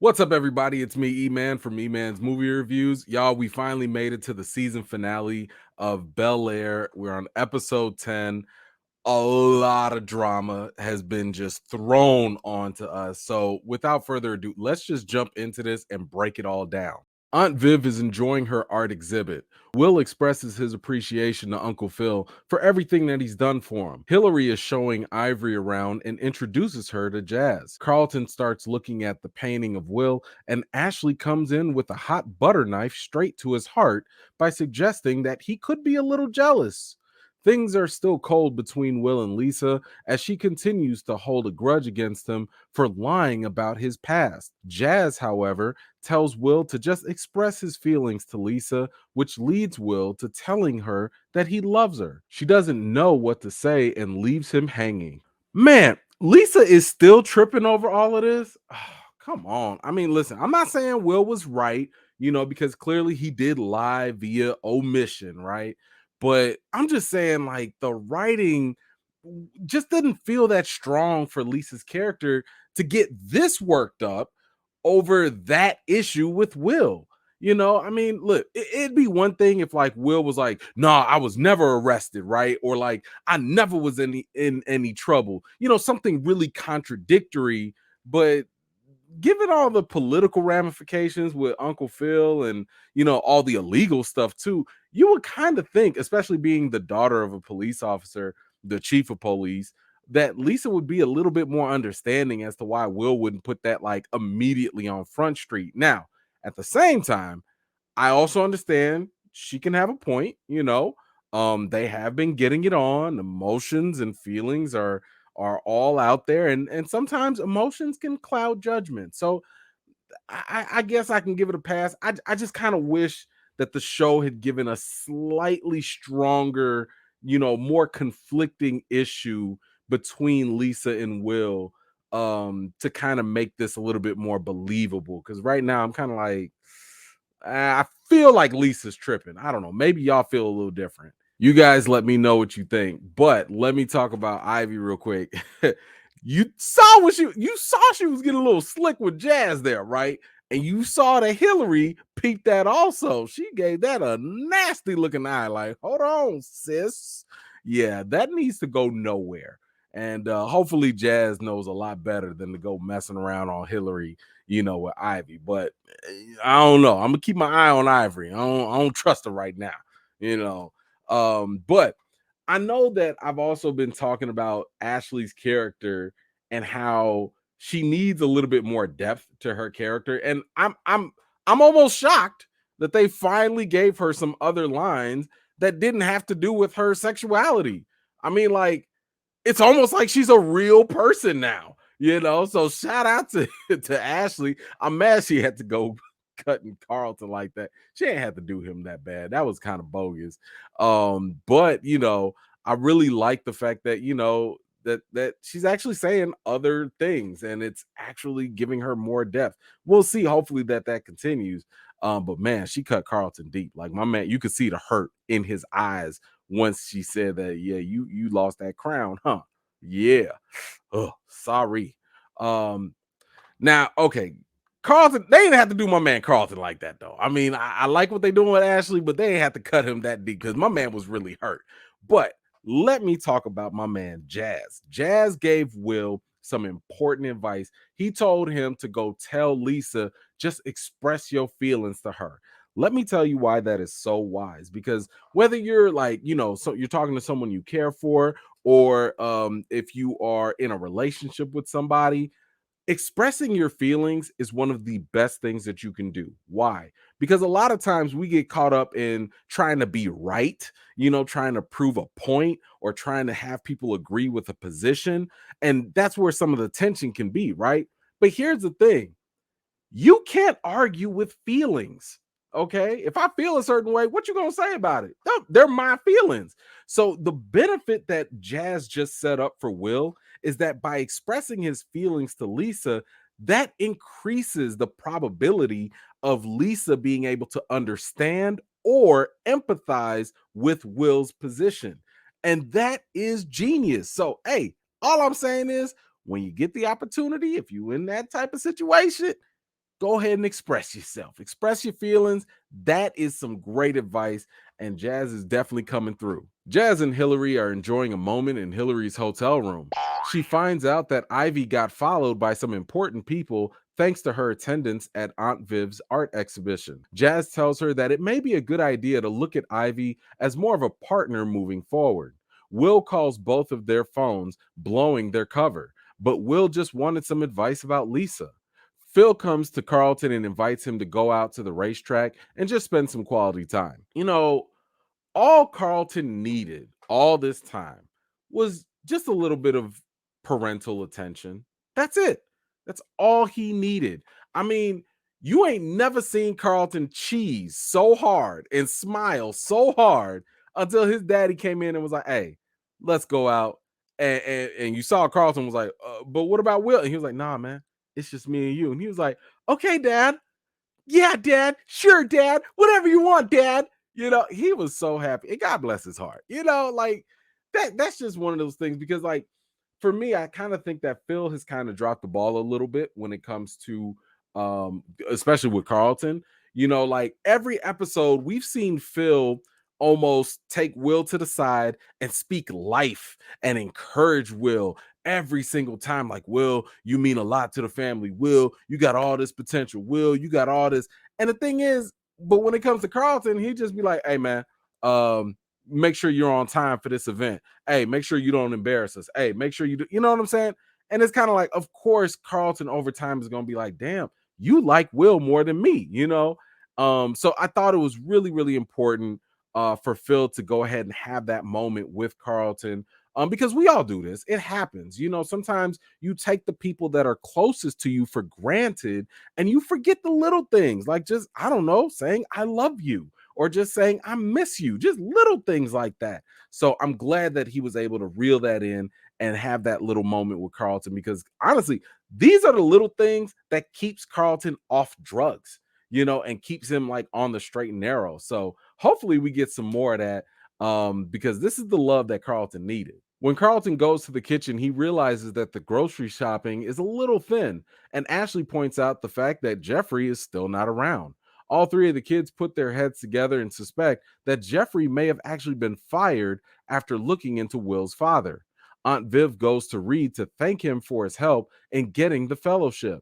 What's up, everybody? It's me, E-Man from E-Man's Movie Reviews. Y'all, we finally made it to the season finale of Bel-Air. We're on episode 10. A lot of drama has been just thrown onto us. So without further ado, let's just jump into this and break it all down. Aunt Viv is enjoying her art exhibit. Will expresses his appreciation to Uncle Phil for everything that he's done for him. Hillary is showing Ivory around and introduces her to Jazz. Carlton starts looking at the painting of Will, and Ashley comes in with a hot butter knife straight to his heart by suggesting that he could be a little jealous. Things are still cold between Will and Lisa as she continues to hold a grudge against him for lying about his past. Jazz, however, tells Will to just express his feelings to Lisa, which leads Will to telling her that he loves her. She doesn't know what to say and leaves him hanging. Man, Lisa is still tripping over all of this. Come on. I mean, listen, I'm not saying Will was right, because clearly he did lie via omission, right? But I'm just saying, like, the writing just didn't feel that strong for Lisa's character to get this worked up over that issue with Will. I mean, look, it'd be one thing if like Will was like, "Nah, I was never arrested," right? Or like, "I never was in any trouble." Something really contradictory. But given all the political ramifications with Uncle Phil and all the illegal stuff too, you would kind of think, especially being the daughter of a police officer, the chief of police, that Lisa would be a little bit more understanding as to why Will wouldn't put that like immediately on Front Street. Now, at the same time, I also understand she can have a point. They have been getting it on. Emotions and feelings are all out there, and sometimes emotions can cloud judgment. So I guess I can give it a pass. I just kind of wish that the show had given a slightly stronger, more conflicting issue between Lisa and Will, to kind of make this a little bit more believable. Because right now I'm kind of like, I feel like Lisa's tripping. I don't know. Maybe y'all feel a little different. You guys let me know what you think. But let me talk about Ivy real quick. You saw she was getting a little slick with Jazz there, right? And you saw that Hillary peeped that also. She gave that a nasty looking eye, like, hold on, sis. Yeah, that needs to go nowhere. And hopefully Jazz knows a lot better than to go messing around on Hillary, with Ivy. But I don't know. I'm gonna keep my eye on Ivory. I don't trust her right now, you know. But I know that I've also been talking about Ashley's character and how she needs a little bit more depth to her character. And I'm almost shocked that they finally gave her some other lines that didn't have to do with her sexuality. I mean, like, it's almost like she's a real person now. So shout out to, to Ashley. I'm mad she had to go cutting Carlton like that. She ain't had to do him that bad. That was kind of bogus. But I really like the fact that that she's actually saying other things and it's actually giving her more depth. We'll see. Hopefully that continues. But man, she cut Carlton deep. Like, my man, you could see the hurt in his eyes once she said that. Yeah, you lost that crown, huh? Yeah. Oh, sorry. Now, okay, Carlton, they didn't have to do my man Carlton like that, though. I mean, I like what they doing with Ashley, but they didn't have to cut him that deep because my man was really hurt. But let me talk about my man Jazz. Jazz gave Will some important advice. He told him to go tell Lisa, just express your feelings to her. Let me tell you why that is so wise. Because whether you're like, so you're talking to someone you care for, or if you are in a relationship with somebody, expressing your feelings is one of the best things that you can do. Why? Because a lot of times we get caught up in trying to be right, trying to prove a point or trying to have people agree with a position. And that's where some of the tension can be, right? But here's the thing, you can't argue with feelings. Okay, if I feel a certain way, what you gonna say about it? They're my feelings. So the benefit that Jazz just set up for Will is that by expressing his feelings to Lisa, that increases the probability of Lisa being able to understand or empathize with Will's position. And that is genius. So, hey, all I'm saying is, when you get the opportunity, if you in that type of situation, go ahead and express yourself, express your feelings. That is some great advice, and Jazz is definitely coming through. Jazz and Hillary are enjoying a moment in Hillary's hotel room. She finds out that Ivy got followed by some important people thanks to her attendance at Aunt Viv's art exhibition. Jazz tells her that it may be a good idea to look at Ivy as more of a partner moving forward. Will calls both of their phones, blowing their cover, but Will just wanted some advice about Lisa. Phil comes to Carlton and invites him to go out to the racetrack and just spend some quality time. All Carlton needed all this time was just a little bit of parental attention. That's it. That's all he needed. I mean, you ain't never seen Carlton cheese so hard and smile so hard until his daddy came in and was like, hey, let's go out. And you saw Carlton was like, but what about Will? And he was like, nah, man, it's just me and you. And he was like, okay, dad. Yeah, dad. Sure, dad. Whatever you want, dad. He was so happy. And God bless his heart. Like that's just one of those things because like for me, I kind of think that Phil has kind of dropped the ball a little bit when it comes to especially with Carlton. Like every episode we've seen Phil almost take Will to the side and speak life and encourage Will every single time. Like, Will, you mean a lot to the family. Will, you got all this potential. Will, you got all this. And the thing is, but when it comes to Carlton, he just be like, hey man, make sure you're on time for this event. Hey, make sure you don't embarrass us. Hey, make sure you do, you know what I'm saying? And it's kind of like, of course, Carlton over time is gonna be like, damn, you like Will more than me. So I thought it was really, really important for Phil to go ahead and have that moment with Carlton. Because we all do this. It happens. Sometimes you take the people that are closest to you for granted and you forget the little things, like just, I don't know, saying I love you or just saying I miss you, just little things like that. So I'm glad that he was able to reel that in and have that little moment with Carlton because honestly, these are the little things that keeps Carlton off drugs, and keeps him like on the straight and narrow. So hopefully we get some more of that because this is the love that Carlton needed. When Carlton goes to the kitchen, he realizes that the grocery shopping is a little thin, and Ashley points out the fact that Jeffrey is still not around. All three of the kids put their heads together and suspect that Jeffrey may have actually been fired after looking into Will's father. Aunt Viv goes to Reed to thank him for his help in getting the fellowship.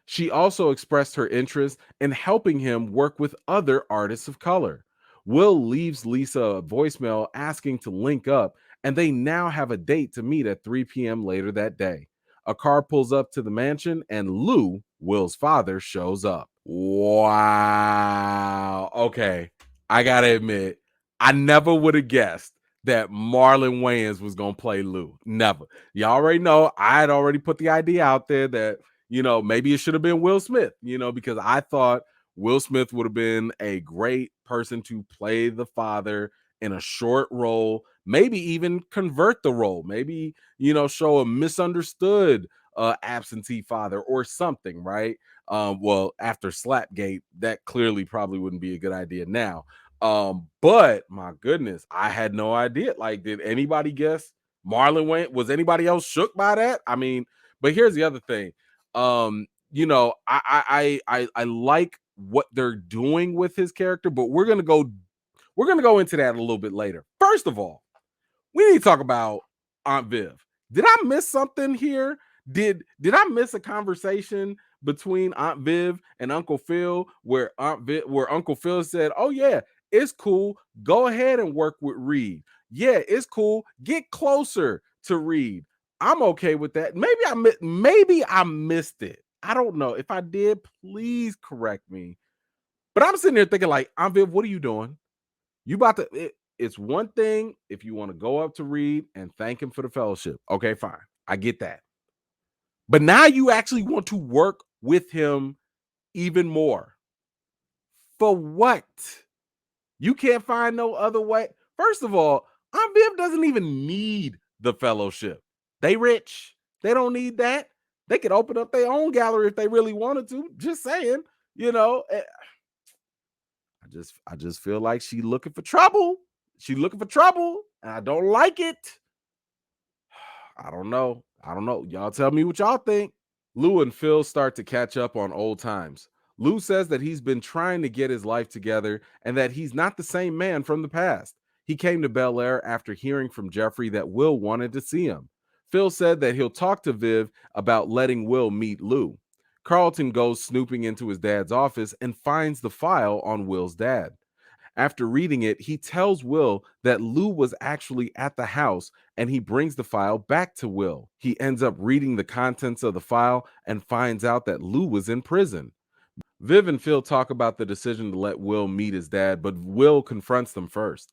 She also expressed her interest in helping him work with other artists of color. Will leaves Lisa a voicemail asking to link up, and they now have a date to meet at 3 p.m. later that day. A car pulls up to the mansion, and Lou, Will's father, shows up. Wow. Okay. I got to admit, I never would have guessed that Marlon Wayans was going to play Lou. Never. You already know, I had already put the idea out there that, maybe it should have been Will Smith, because I thought Will Smith would have been a great person to play the father in a short role, maybe even convert the role, maybe, show a misunderstood absentee father or something, right? Well, after Slapgate, that clearly probably wouldn't be a good idea now. But my goodness, I had no idea. Like, did anybody guess Marlon Wayne? Was anybody else shook by that? I mean, but here's the other thing. I like what they're doing with his character, but we're gonna go into that a little bit later. First of all, we need to talk about Aunt Viv. Did I miss something here? Did I miss a conversation between Aunt Viv and Uncle Phil where Uncle Phil said, "Oh yeah, it's cool. Go ahead and work with Reed. Yeah, it's cool. Get closer to Reed. I'm okay with that." Maybe I missed it. I don't know. If I did, please correct me. But I'm sitting there thinking like, Aunt Viv, what are you doing? You about to it's one thing if you want to go up to Reed and thank him for the fellowship. Okay, fine. I get that. But now you actually want to work with him even more. For what? You can't find no other way. First of all, Aunt Viv doesn't even need the fellowship. They rich. They don't need that. They could open up their own gallery if they really wanted to. Just saying, you know. I just feel like she looking for trouble. She looking for trouble, and I don't like it. I don't know. Y'all tell me what y'all think. Lou and Phil start to catch up on old times. Lou says that he's been trying to get his life together and that he's not the same man from the past. He came to Bel Air after hearing from Jeffrey that Will wanted to see him. Phil said that he'll talk to Viv about letting Will meet Lou. Carlton goes snooping into his dad's office and finds the file on Will's dad. After reading it, he tells Will that Lou was actually at the house and he brings the file back to Will. He ends up reading the contents of the file and finds out that Lou was in prison. Viv and Phil talk about the decision to let Will meet his dad, but Will confronts them first.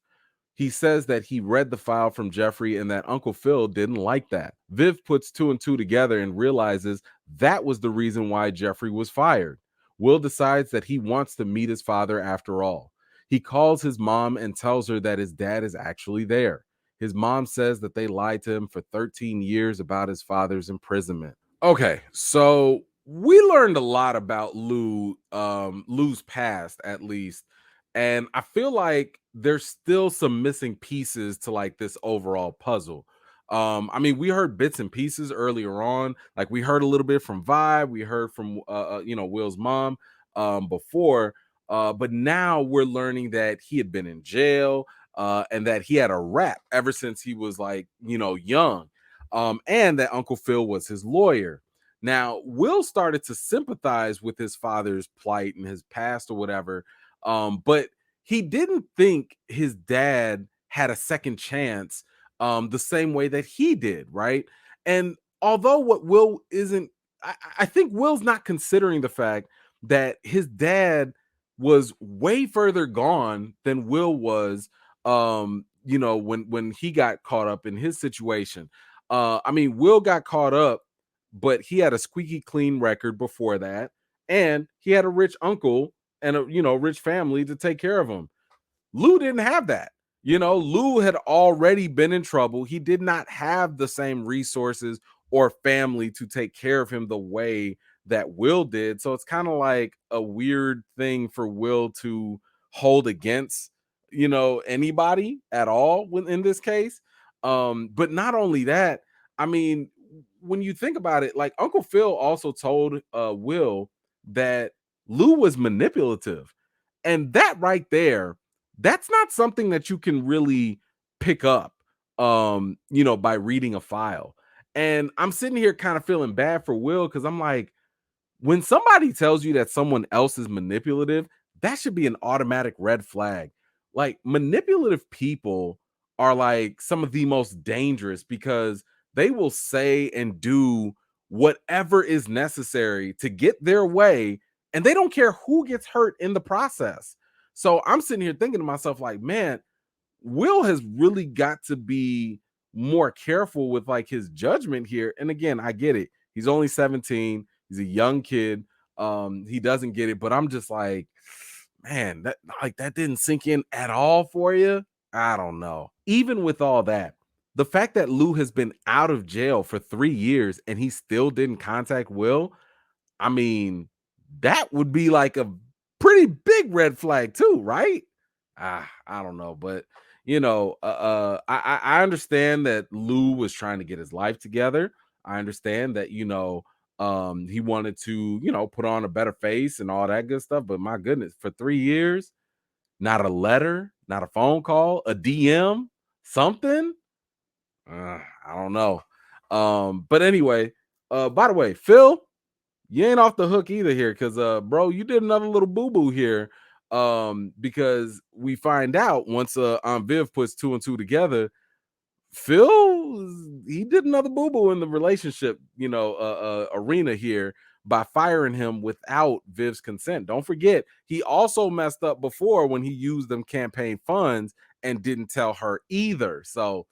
He says that he read the file from Jeffrey and that Uncle Phil didn't like that. Viv puts two and two together and realizes that was the reason why Jeffrey was fired. Will decides that he wants to meet his father after all. He calls his mom and tells her that his dad is actually there. His mom says that they lied to him for 13 years about his father's imprisonment. Okay, so we learned a lot about Lou's past, at least, and I feel like there's still some missing pieces to like this overall puzzle. I mean, we heard bits and pieces earlier on, like we heard a little bit from Vibe, we heard from Will's mom before, but now we're learning that he had been in jail, and that he had a rap ever since he was like young, and that Uncle Phil was his lawyer. Now, Will started to sympathize with his father's plight and his past or whatever, but he didn't think his dad had a second chance the same way that he did, right? And although what Will isn't, I think Will's not considering the fact that his dad was way further gone than Will was, when he got caught up in his situation. I mean, Will got caught up, but he had a squeaky clean record before that, and he had a rich uncle and a rich family to take care of him. Lou didn't have that. Lou had already been in trouble. He did not have the same resources or family to take care of him the way that Will did. So it's kind of like a weird thing for Will to hold against, anybody at all in this case. But not only that, I mean, when you think about it, like Uncle Phil also told Will that Lou was manipulative. And that right there, that's not something that you can really pick up by reading a file. And I'm sitting here kind of feeling bad for Will because I'm like, when somebody tells you that someone else is manipulative, that should be an automatic red flag. Like, manipulative people are like some of the most dangerous because they will say and do whatever is necessary to get their way, and they don't care who gets hurt in the process. So I'm sitting here thinking to myself, like, man, Will has really got to be more careful with like his judgment here. And again, I get it. He's only 17. He's a young kid. He doesn't get it, but I'm just like, man, that didn't sink in at all for you. I don't know. Even with all that, the fact that Lou has been out of jail for 3 years and he still didn't contact Will, I mean, that would be like a pretty big red flag too, right? I don't know, but I understand that Lou was trying to get his life together. I understand that he wanted to put on a better face and all that good stuff. But my goodness, for 3 years, not a letter, not a phone call, a DM, something. I don't know. But anyway, by the way, Phil, you ain't off the hook either here, because bro, you did another little boo-boo here. Because we find out once Aunt Viv puts two and two together, Phil, he did another boo-boo in the relationship, arena here by firing him without Viv's consent. Don't forget, he also messed up before when he used them campaign funds and didn't tell her either. So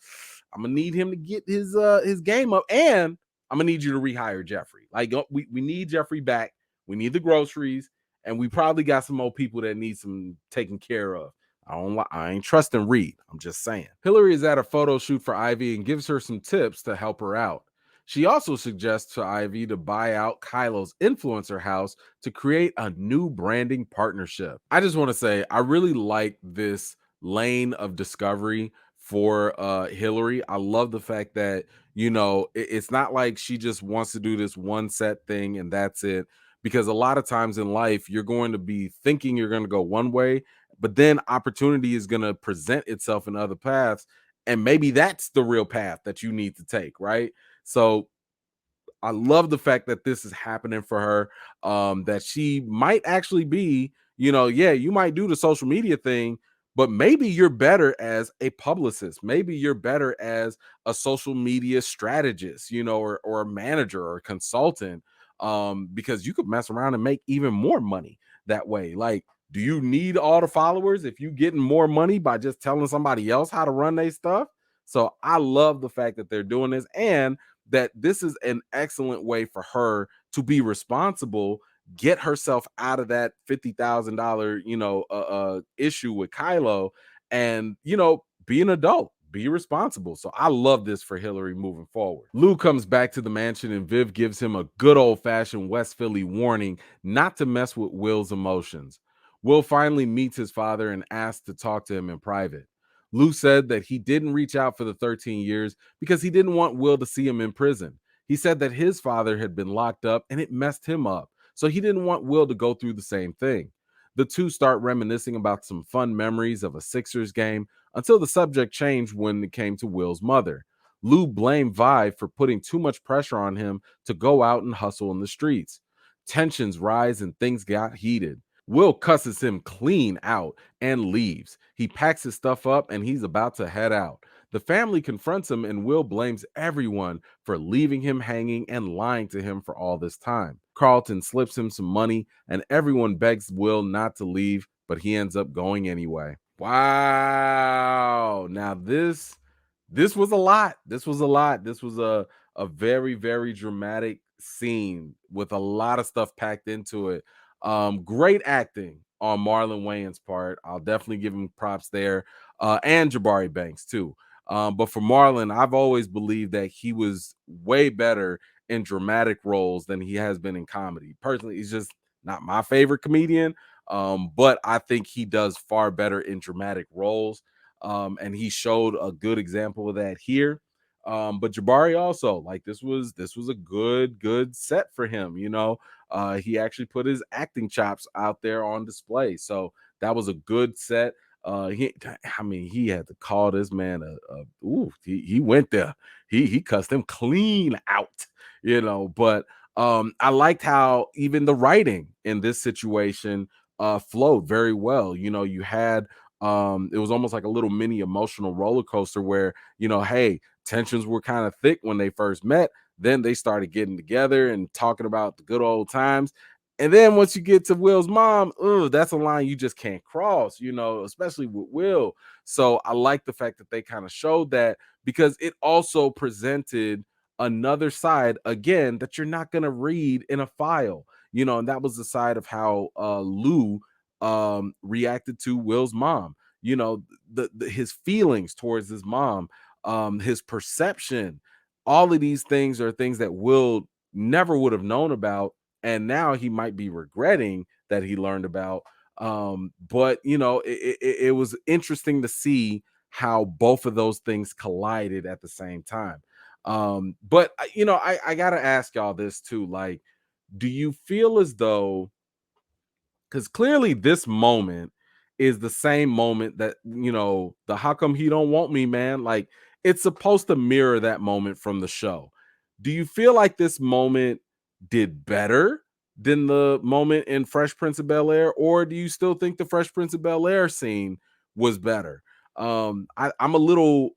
I'm gonna need him to get his game up, and I'm gonna need you to rehire Jeffrey. Like, we need Jeffrey back. We need the groceries, and we probably got some more people that need some taken care of. I ain't trusting Reed. I'm just saying. Hillary is at a photo shoot for Ivy and gives her some tips to help her out. She also suggests to Ivy to buy out Kylo's influencer house to create a new branding partnership. I just want to say, I really like this lane of discovery for Hillary. I love the fact that, it's not like she just wants to do this one set thing and that's it. because a lot of times in life you're going to be thinking you're going to go one way, but then opportunity is going to present itself in other paths, and maybe that's the real path that you need to take, right? So I love the fact that this is happening for her. That she might actually be, yeah, you might do the social media thing, but maybe you're better as a publicist. Maybe you're better as a social media strategist, or a manager or a consultant, because you could mess around and make even more money that way. Like, do you need all the followers if you getting more money by just telling somebody else how to run their stuff? So I love the fact that they're doing this, and that this is an excellent way for her to be responsible, get herself out of that $50,000, issue with Kylo, and, be an adult, be responsible. So I love this for Hillary moving forward. Lou comes back to the mansion and Viv gives him a good old fashioned West Philly warning not to mess with Will's emotions. Will finally meets his father and asks to talk to him in private. Lou said that he didn't reach out for the 13 years because he didn't want Will to see him in prison. He said that his father had been locked up and it messed him up, so he didn't want Will to go through the same thing. The two start reminiscing about some fun memories of a Sixers game until the subject changed when it came to Will's mother. Lou blamed Vi for putting too much pressure on him to go out and hustle in the streets. Tensions rise and things got heated. Will cusses him clean out and leaves. He packs his stuff up and he's about to head out. The family confronts him and Will blames everyone for leaving him hanging and lying to him for all this time. Carlton slips him some money and everyone begs Will not to leave, but he ends up going anyway. Wow. Now this was a lot. This was a lot. This was a very, very dramatic scene with a lot of stuff packed into it. Great acting on Marlon Wayans' part. I'll definitely give him props there. And Jabari Banks too. But for Marlon, I've always believed that he was way better in dramatic roles than he has been in comedy. Personally, he's just not my favorite comedian. But I think he does far better in dramatic roles. And he showed a good example of that here. But Jabari also, like, this was a good set for him. He actually put his acting chops out there on display. So that was a good set. He had to call this man he went there. He cussed him clean out, but I liked how even the writing in this situation flowed very well. You had it was almost like a little mini emotional roller coaster where, hey, tensions were kind of thick when they first met. Then they started getting together and talking about the good old times. And then once you get to Will's mom, that's a line you just can't cross, especially with Will. So I like the fact that they kind of showed that, because it also presented another side again that you're not going to read in a file, and that was the side of how Lou reacted to Will's mom, his feelings towards his mom, his perception. All of these things are things that Will never would have known about, and now he might be regretting that he learned about. But it was interesting to see how both of those things collided at the same time. But I gotta ask y'all this too. Like, do you feel as though, because clearly this moment is the same moment that, the how come he don't want me, man? Like, it's supposed to mirror that moment from the show. Do you feel like this moment did better than the moment in Fresh Prince of Bel-Air, or do you still think the Fresh Prince of Bel-Air scene was better? I'm a little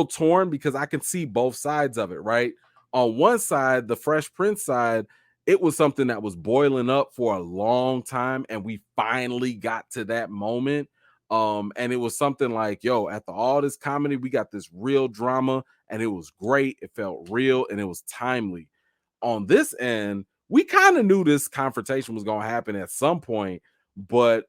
torn because I can see both sides of it, right? On one side, the Fresh Prince side, it was something that was boiling up for a long time, and we finally got to that moment. And it was something like, yo, after all this comedy, we got this real drama, and it was great. It felt real and it was timely. On this end, we kind of knew this confrontation was going to happen at some point, but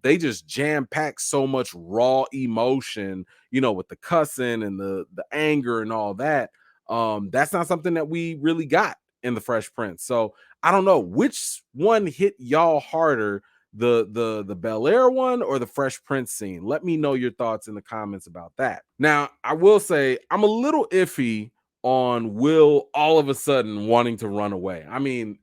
they just jam-packed so much raw emotion, with the cussing and the anger and all that. That's not something that we really got in the Fresh Prince. So I don't know which one hit y'all harder, the Bel Air one or the Fresh Prince scene. Let me know your thoughts in the comments about that. Now, I will say I'm a little iffy on Will all of a sudden wanting to run away. I mean,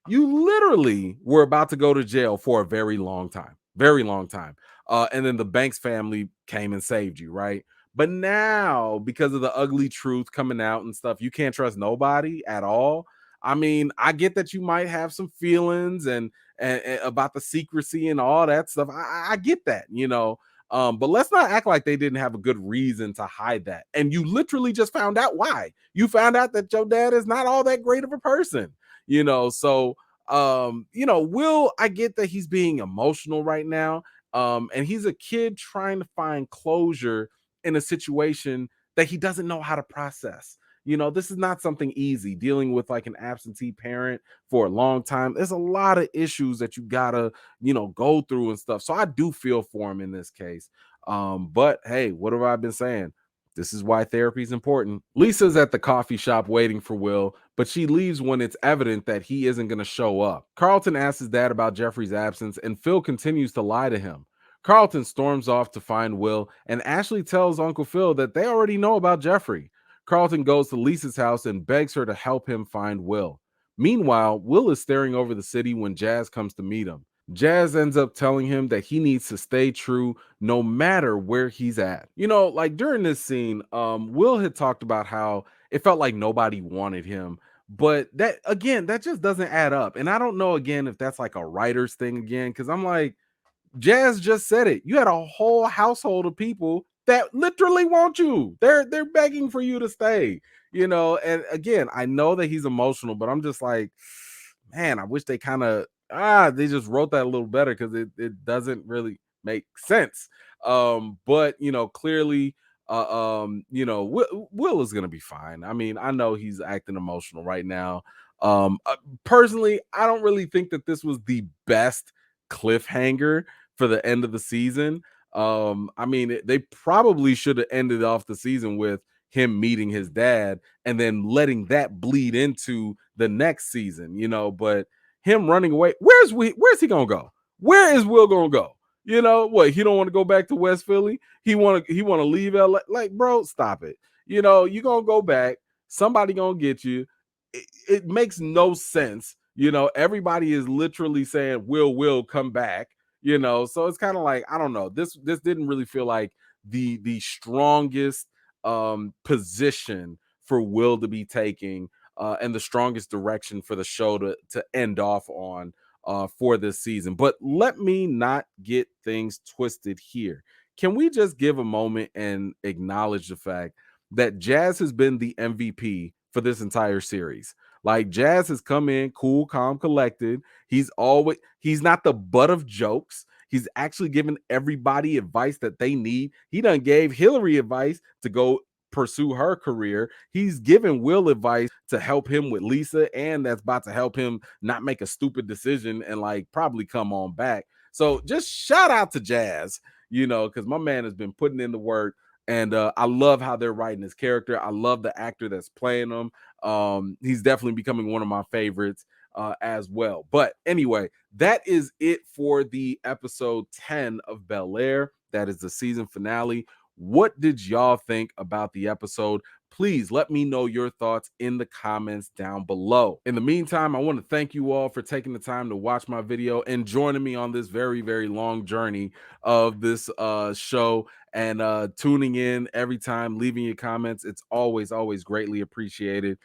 You literally were about to go to jail for a very long time, very long time. And then the Banks family came and saved you, right? But now, because of the ugly truth coming out and stuff, you can't trust nobody at all. I mean, I get that you might have some feelings and about the secrecy and all that stuff. I get that, you know. But let's not act like they didn't have a good reason to hide that. And you literally just found out why. You found out that your dad is not all that great of a person, you know. So you know, Will, I get that he's being emotional right now. And he's a kid trying to find closure in a situation that he doesn't know how to process. You know, this is not something easy dealing with like an absentee parent for a long time. There's a lot of issues that you gotta, you know, go through and stuff. So I do feel for him in this case. But hey, what have I been saying? This is why therapy is important. Lisa's at the coffee shop waiting for Will, but she leaves when it's evident that he isn't going to show up. Carlton asks his dad about Jeffrey's absence, and Phil continues to lie to him. Carlton storms off to find Will, and Ashley tells Uncle Phil that they already know about Jeffrey. Carlton goes to Lisa's house and begs her to help him find Will. Meanwhile, Will is staring over the city when Jazz comes to meet him. Jazz ends up telling him that he needs to stay true no matter where he's at. You know, like during this scene, Will had talked about how it felt like nobody wanted him, but that again, that just doesn't add up. And I don't know again if that's like a writer's thing again, because I'm like, Jazz just said it. You had a whole household of people that literally want you. They're begging for you to stay. You know, and again, I know that he's emotional, but I'm just like, man, I wish they kind of they just wrote that a little better because it doesn't really make sense. But you know, clearly you know, Will is gonna be fine. I mean, I know he's acting emotional right now. Personally, I don't really think that this was the best cliffhanger for the end of the season. I mean, they probably should have ended off the season with him meeting his dad and then letting that bleed into the next season, you know. But him running away, where's he gonna go? Where is Will gonna go? You know what? He don't want to go back to West Philly. He want to leave LA. Like, bro, stop it. You know, you gonna go back. Somebody gonna get you. It makes no sense. You know, everybody is literally saying will come back, you know. So it's kind of like, I don't know. This didn't really feel like the strongest position for Will to be taking and the strongest direction for the show to end off on for this season. But let me not get things twisted here. Can we just give a moment and acknowledge the fact that Jazz has been the MVP for this entire series? Like, Jazz has come in cool, calm, collected. He's not the butt of jokes. He's actually given everybody advice that they need. He done gave Hillary advice to go pursue her career. He's given Will advice to help him with Lisa, and that's about to help him not make a stupid decision and like probably come on back. So just shout out to Jazz, you know, because my man has been putting in the work. And I love how they're writing his character. I love the actor that's playing him. He's definitely becoming one of my favorites as well. But anyway, that is it for the episode 10 of Bel-Air. That is the season finale. What did y'all think about the episode? Please let me know your thoughts in the comments down below. In the meantime, I want to thank you all for taking the time to watch my video and joining me on this very, very long journey of this show and tuning in every time, leaving your comments. It's always greatly appreciated.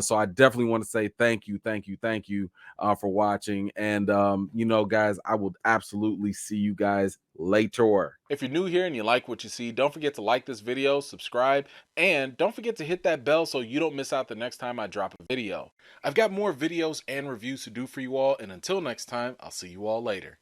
So I definitely want to say thank you for watching. And you know, guys, I will absolutely see you guys later. If you're new here and you like what you see, don't forget to like this video, subscribe, and don't forget to hit that bell so you don't miss out the next time I drop a video. I've got more videos and reviews to do for you all, and until next time, I'll see you all later.